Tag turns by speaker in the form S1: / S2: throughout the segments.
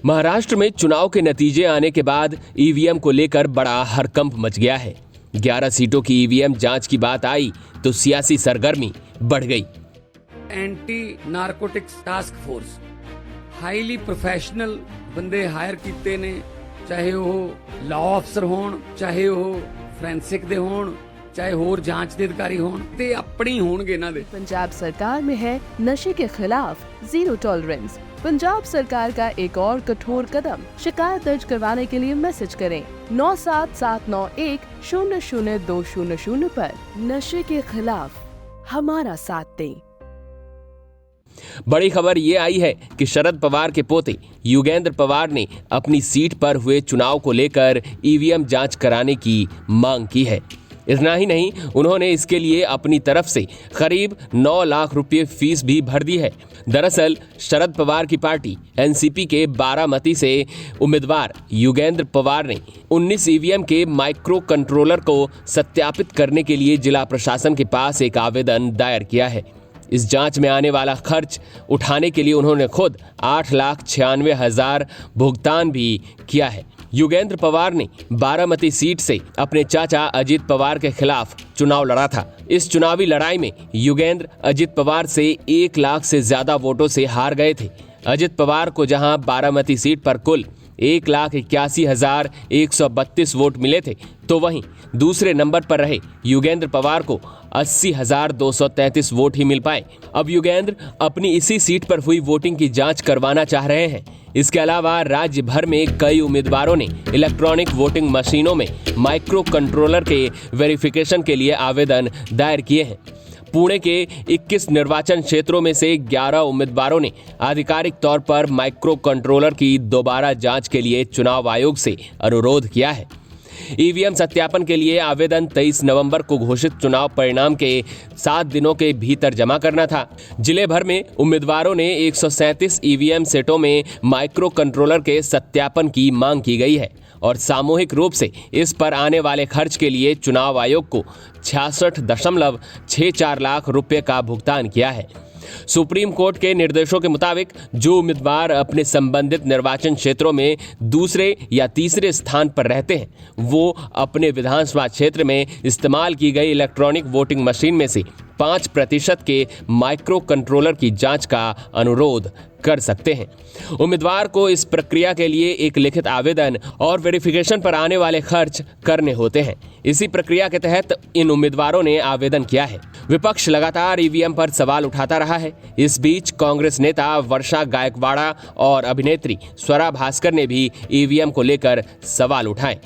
S1: महाराष्ट्र में चुनाव के नतीजे आने के बाद ईवीएम को लेकर बड़ा हड़कंप मच गया है। 11 सीटों की ईवीएम जांच की बात आई तो सियासी सरगर्मी बढ़ गई।
S2: Anti narcotics task force highly professional बंदे हायर कीते ने, चाहे वो लॉ अफसर होण, चाहे वो फोरेंसिक दे होण, चाहे होर जांच दे अधिकारी होण, ते अपनी होणगे इन्हां दे।
S3: पंजाब सरकार में है नशे के खिलाफ जीरो टॉलरेंस। पंजाब सरकार का एक और कठोर कदम। शिकायत दर्ज करवाने के लिए मैसेज करें 9779100200 पर। नशे के खिलाफ हमारा साथ दें।
S1: बड़ी खबर ये आई है कि शरद पवार के पोते युगेंद्र पवार ने अपनी सीट पर हुए चुनाव को लेकर ईवीएम जांच कराने की मांग की है। इतना ही नहीं, उन्होंने इसके लिए अपनी तरफ से करीब 9 लाख रुपए फीस भी भर दी है। दरअसल शरद पवार की पार्टी एनसीपी के बारामती से उम्मीदवार युगेंद्र पवार ने 19 ईवीएम के माइक्रो कंट्रोलर को सत्यापित करने के लिए जिला प्रशासन के पास एक आवेदन दायर किया है। इस जांच में आने वाला खर्च उठाने के लिए उन्होंने खुद 8,96,000 भुगतान भी किया है। युगेंद्र पवार ने बारामती सीट से अपने चाचा अजित पवार के खिलाफ चुनाव लड़ा था। इस चुनावी लड़ाई में युगेंद्र अजित पवार से 1 लाख से ज्यादा वोटों से हार गए थे। अजित पवार को जहां बारामती सीट पर कुल 1,81,132 वोट मिले थे, तो वहीं दूसरे नंबर पर रहे युगेंद्र पवार को 80,233 वोट ही मिल पाए। अब युगेंद्र अपनी इसी सीट पर हुई वोटिंग की जांच करवाना चाह रहे हैं। इसके अलावा राज्य भर में कई उम्मीदवारों ने इलेक्ट्रॉनिक वोटिंग मशीनों में माइक्रो कंट्रोलर के वेरिफिकेशन के लिए आवेदन दायर किए हैं। पुणे के 21 निर्वाचन क्षेत्रों में से 11 उम्मीदवारों ने आधिकारिक तौर पर माइक्रो कंट्रोलर की दोबारा जांच के लिए चुनाव आयोग से अनुरोध किया है। ईवीएम सत्यापन के लिए आवेदन 23 नवंबर को घोषित चुनाव परिणाम के 7 दिनों के भीतर जमा करना था। जिले भर में उम्मीदवारों ने 137 ईवीएम सेटों में माइक्रो कंट्रोलर के सत्यापन की मांग की गई है और सामूहिक रूप से इस पर आने वाले खर्च के लिए चुनाव आयोग को 66.64 लाख रुपए का भुगतान किया है। सुप्रीम कोर्ट के निर्देशों के मुताबिक जो उम्मीदवार अपने संबंधित निर्वाचन क्षेत्रों में दूसरे या तीसरे स्थान पर रहते हैं, वो अपने विधानसभा क्षेत्र में इस्तेमाल की गई इलेक्ट्रॉनिक वोटिंग मशीन में से 5% के माइक्रो कंट्रोलर की जांच का अनुरोध कर सकते हैं। उम्मीदवार को इस प्रक्रिया के लिए एक लिखित आवेदन और वेरिफिकेशन पर आने वाले खर्च करने होते हैं। इसी प्रक्रिया के तहत इन उम्मीदवारों ने आवेदन किया है। विपक्ष लगातार ईवीएम पर सवाल उठाता रहा है। इस बीच कांग्रेस नेता वर्षा गायकवाड़ा और अभिनेत्री स्वरा भास्कर ने भी ईवीएम को लेकर सवाल उठाए।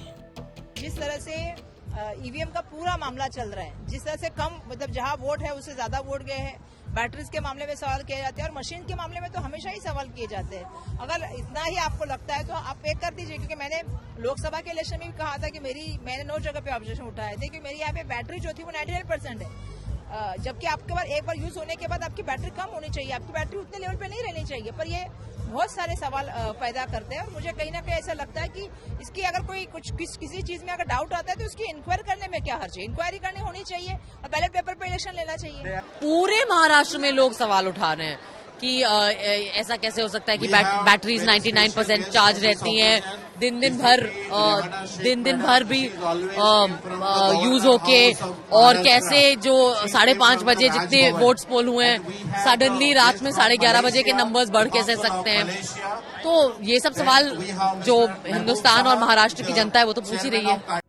S4: जिस तरह से ईवीएम का पूरा मामला चल रहा है, जिस तरह से कम मतलब जहां वोट है उससे ज्यादा वोट गए हैं, बैटरीज के मामले में सवाल किए जाते हैं और मशीन के मामले में तो हमेशा ही सवाल किए जाते हैं। अगर इतना ही आपको लगता है तो आप एक कर दीजिए, क्योंकि मैंने लोकसभा के इलेक्शन में भी कहा था कि मैंने 9 जगह पे ऑब्जेक्शन उठाए थे कि मेरी यहाँ पे बैटरी जो थी वो 99% है, जबकि आपके पास एक बार यूज होने के बाद आपकी बैटरी कम होनी चाहिए, आपकी बैटरी उतने लेवल पे नहीं रहनी चाहिए। पर ये बहुत सारे सवाल पैदा करते हैं और मुझे कहीं ना कहीं ऐसा लगता है कि इसकी अगर कोई किसी चीज में अगर डाउट आता है तो उसकी इंक्वायरी करने में क्या हर्ज है। इंक्वायरी करनी होनी चाहिए और बैलेट पेपर पे इलेक्शन लेना चाहिए।
S5: पूरे महाराष्ट्र में लोग सवाल उठा रहे हैं कि ऐसा कैसे हो सकता है कि बैटरीज 99% चार्ज रहती हैं, दिन दिन भर भी यूज होके, और कैसे जो 5:30 बजे जितने वोट्स पोल हुए हैं सडनली रात में 11:30 बजे के नंबर्स बढ़ कैसे सकते हैं। तो ये सब सवाल जो हिंदुस्तान और महाराष्ट्र की जनता है वो तो पूछ ही रही है।